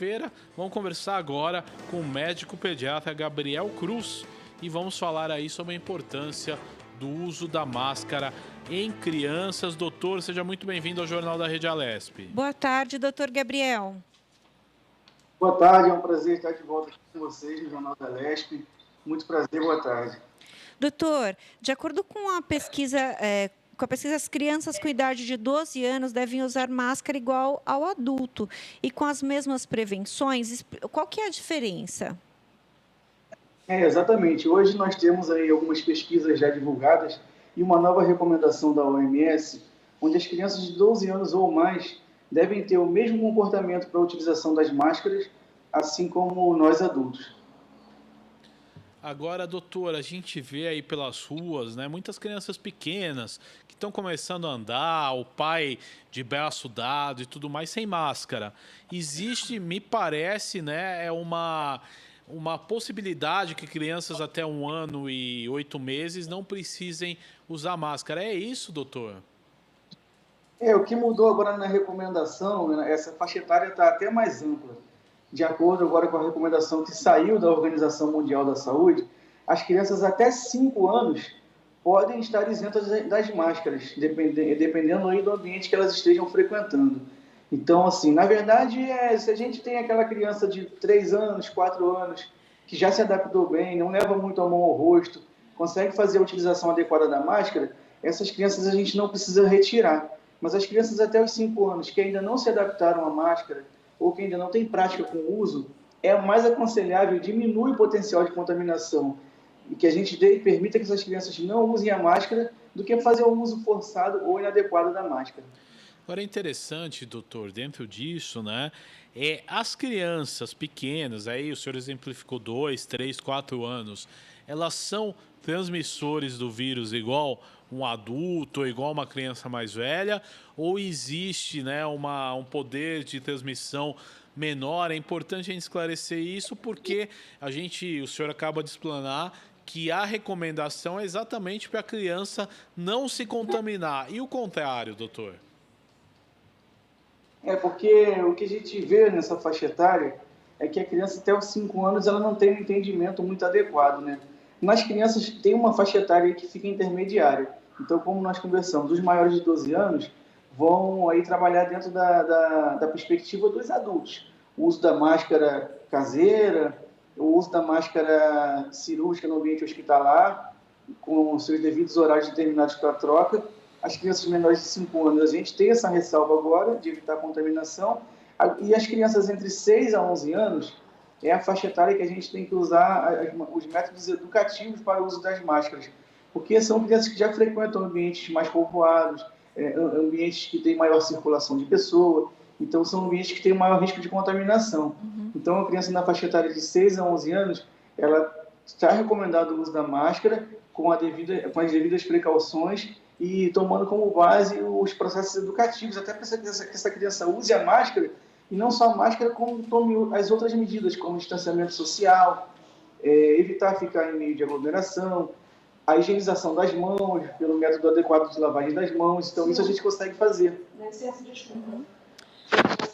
Feira. Vamos conversar agora com o médico pediatra Gabriel Cruz e vamos falar aí sobre a importância do uso da máscara em crianças. Doutor, seja muito bem-vindo ao Jornal da Rede Alesp. Boa tarde, doutor Gabriel. Boa tarde, é um prazer estar de volta aqui com vocês no Jornal da Alesp. Muito prazer, boa tarde. Doutor, de acordo com a pesquisa, as crianças com idade de 12 anos devem usar máscara igual ao adulto e com as mesmas prevenções. Qual que é a diferença? Exatamente. Hoje nós temos aí algumas pesquisas já divulgadas e uma nova recomendação da OMS, onde as crianças de 12 anos ou mais devem ter o mesmo comportamento para a utilização das máscaras, assim como nós adultos. Agora, doutor, a gente vê aí pelas ruas, né, muitas crianças pequenas que estão começando a andar, o pai de braço dado e tudo mais sem máscara. Existe, me parece, né, uma possibilidade que crianças até 1 ano e 8 meses não precisem usar máscara. É isso, doutor? O que mudou agora na recomendação, né, essa faixa etária está até mais ampla. De acordo agora com a recomendação que saiu da Organização Mundial da Saúde, as crianças até 5 anos podem estar isentas das máscaras, dependendo aí do ambiente que elas estejam frequentando. Então, assim, na verdade, se a gente tem aquela criança de 3 anos, 4 anos, que já se adaptou bem, não leva muito a mão ao rosto, consegue fazer a utilização adequada da máscara, essas crianças a gente não precisa retirar. Mas as crianças até os 5 anos que ainda não se adaptaram à máscara, ou que ainda não tem prática com o uso, é mais aconselhável, diminui o potencial de contaminação e que a gente permita que essas crianças não usem a máscara do que fazer o uso forçado ou inadequado da máscara. Agora é interessante, doutor, dentro disso, né, as crianças pequenas, aí o senhor exemplificou 2, 3, 4 anos, elas são transmissores do vírus igual um adulto, igual uma criança mais velha, ou existe, né, um poder de transmissão menor? É importante a gente esclarecer isso porque o senhor acaba de explanar que a recomendação é exatamente para a criança não se contaminar. E o contrário, doutor? Porque o que a gente vê nessa faixa etária é que a criança até os 5 anos ela não tem um entendimento muito adequado, né? Nas crianças tem uma faixa etária que fica intermediária. Então, como nós conversamos, os maiores de 12 anos vão aí trabalhar dentro da perspectiva dos adultos. O uso da máscara caseira, o uso da máscara cirúrgica no ambiente hospitalar, com seus devidos horários determinados para a troca. As crianças menores de 5 anos, a gente tem essa ressalva agora de evitar a contaminação. E as crianças entre 6 a 11 anos é a faixa etária que a gente tem que usar os métodos educativos para o uso das máscaras, porque são crianças que já frequentam ambientes mais povoados, ambientes que têm maior circulação de pessoa, então são ambientes que têm maior risco de contaminação. Então a criança na faixa etária de 6 a 11 anos, ela está recomendado o uso da máscara com as devidas precauções e tomando como base os processos educativos, até para que essa criança use a máscara, e não só a máscara, como tome as outras medidas, como distanciamento social, evitar ficar em meio de aglomeração, a higienização das mãos, pelo método adequado de lavagem das mãos. Então, isso a gente consegue fazer.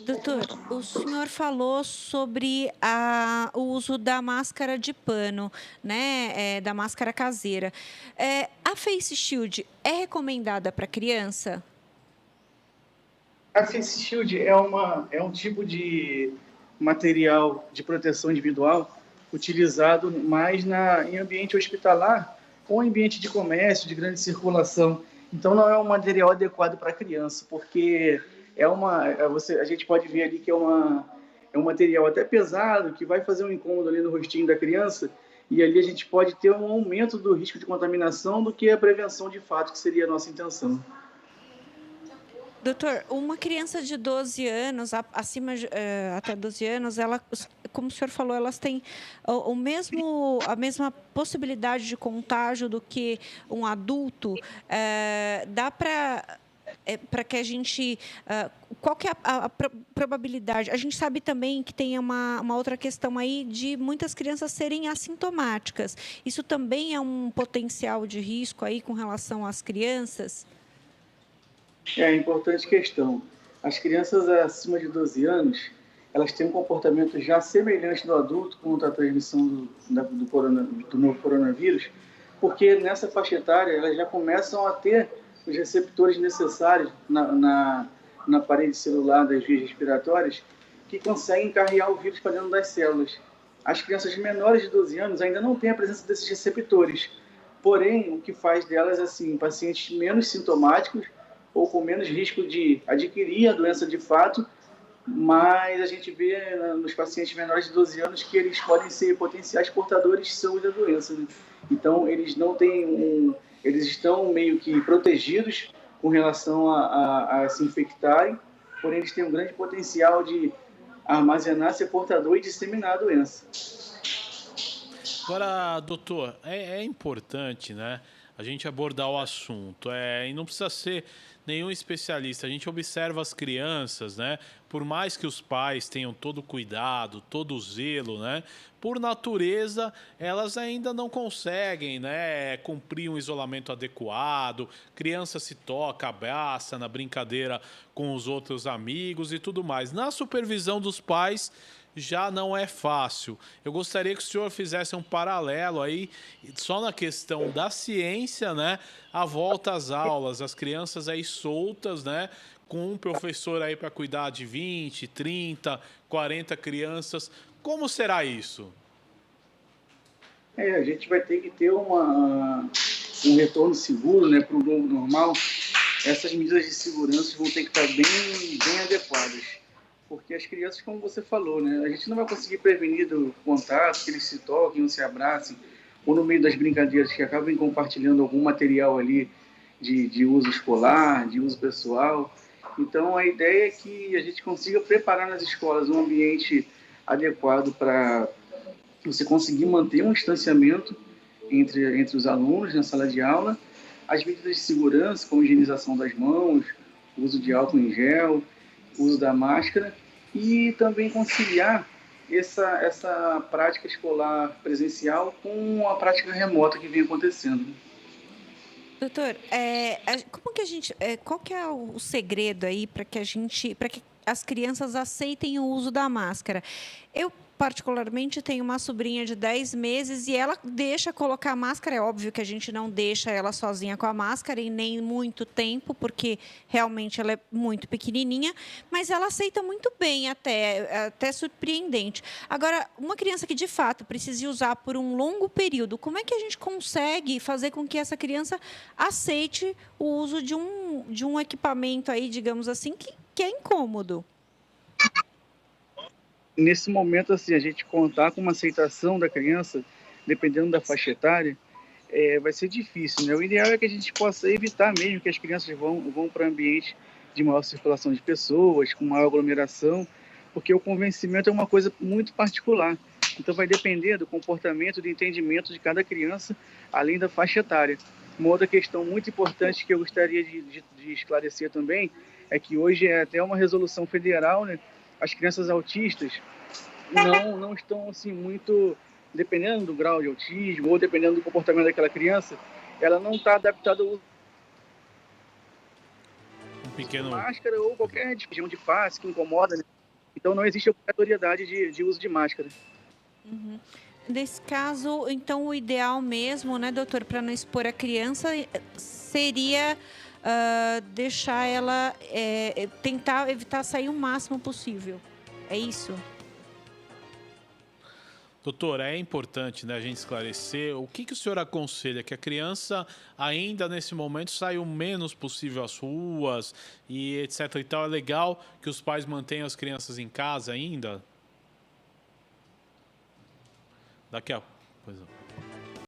Doutor, o senhor falou sobre o uso da máscara de pano, né, da máscara caseira. A Face Shield é recomendada para criança? A Face Shield é um tipo de material de proteção individual utilizado mais em ambiente hospitalar ou em ambiente de comércio, de grande circulação. Então, não é um material adequado para criança, porque a gente pode ver ali que é um material até pesado, que vai fazer um incômodo ali no rostinho da criança, e ali a gente pode ter um aumento do risco de contaminação do que a prevenção de fato, que seria a nossa intenção. Doutor, uma criança de 12 anos, até 12 anos, como o senhor falou, elas têm a mesma possibilidade de contágio do que um adulto. Dá para que a gente... qual que é a probabilidade? A gente sabe também que tem uma outra questão aí de muitas crianças serem assintomáticas. Isso também é um potencial de risco aí com relação às crianças? Importante questão. As crianças acima de 12 anos, elas têm um comportamento já semelhante do adulto contra a transmissão do novo coronavírus, porque nessa faixa etária elas já começam a ter os receptores necessários na parede celular das vias respiratórias que conseguem carregar o vírus para dentro das células. As crianças menores de 12 anos ainda não têm a presença desses receptores, porém, o que faz delas, assim, pacientes menos sintomáticos ou com menos risco de adquirir a doença de fato, mas a gente vê nos pacientes menores de 12 anos que eles podem ser potenciais portadores são da doença, né? Então, eles não têm eles estão meio que protegidos com relação a se infectarem, porém eles têm um grande potencial de armazenar, ser portador e disseminar a doença. Agora, doutor, é importante, né, a gente abordar o assunto. E não precisa ser nenhum especialista. A gente observa as crianças, né? Por mais que os pais tenham todo o cuidado, todo o zelo, né? Por natureza, elas ainda não conseguem, né, cumprir um isolamento adequado. Criança se toca, abraça na brincadeira com os outros amigos e tudo mais. Na supervisão dos pais, já não é fácil. Eu gostaria que o senhor fizesse um paralelo aí, só na questão da ciência, né? A volta às aulas, as crianças aí soltas, né? Com um professor aí para cuidar de 20, 30, 40 crianças. Como será isso? A gente vai ter que ter um retorno seguro, né, para o novo normal. Essas medidas de segurança vão ter que estar bem adequadas. Porque as crianças, como você falou, né, a gente não vai conseguir prevenir do contato, que eles se toquem ou se abracem, ou no meio das brincadeiras que acabem compartilhando algum material ali de uso escolar, de uso pessoal. Então, a ideia é que a gente consiga preparar nas escolas um ambiente adequado para você conseguir manter um distanciamento entre os alunos na sala de aula, as medidas de segurança, como higienização das mãos, uso de álcool em gel, uso da máscara, e também conciliar essa prática escolar presencial com a prática remota que vem acontecendo. Doutor, como que a gente, qual que é o segredo aí para que as crianças aceitem o uso da máscara? Eu particularmente tenho uma sobrinha de 10 meses e ela deixa colocar a máscara. É óbvio que a gente não deixa ela sozinha com a máscara e nem muito tempo, porque realmente ela é muito pequenininha, mas ela aceita muito bem, até surpreendente. Agora, uma criança que de fato precise usar por um longo período, como é que a gente consegue fazer com que essa criança aceite o uso de um equipamento aí, digamos assim, que é incômodo? Nesse momento, assim, a gente contar com uma aceitação da criança, dependendo da faixa etária, vai ser difícil, né? O ideal é que a gente possa evitar mesmo que as crianças vão para ambientes de maior circulação de pessoas, com maior aglomeração, porque o convencimento é uma coisa muito particular. Então, vai depender do comportamento, do entendimento de cada criança, além da faixa etária. Uma outra questão muito importante que eu gostaria de esclarecer também é que hoje é até uma resolução federal, né? As crianças autistas não estão assim muito, dependendo do grau de autismo ou dependendo do comportamento daquela criança, ela não está adaptada ao uso de máscara ou qualquer região de face que incomoda, né? Então não existe obrigatoriedade de uso de máscara. Uhum. Nesse caso, então, o ideal mesmo, né, doutor, para não expor a criança, seria deixar ela, tentar evitar sair o máximo possível. É isso? Doutor, é importante, né, a gente esclarecer o que o senhor aconselha que a criança ainda nesse momento saia o menos possível às ruas e etc e tal. É legal que os pais mantenham as crianças em casa ainda? Daqui a... Pois não.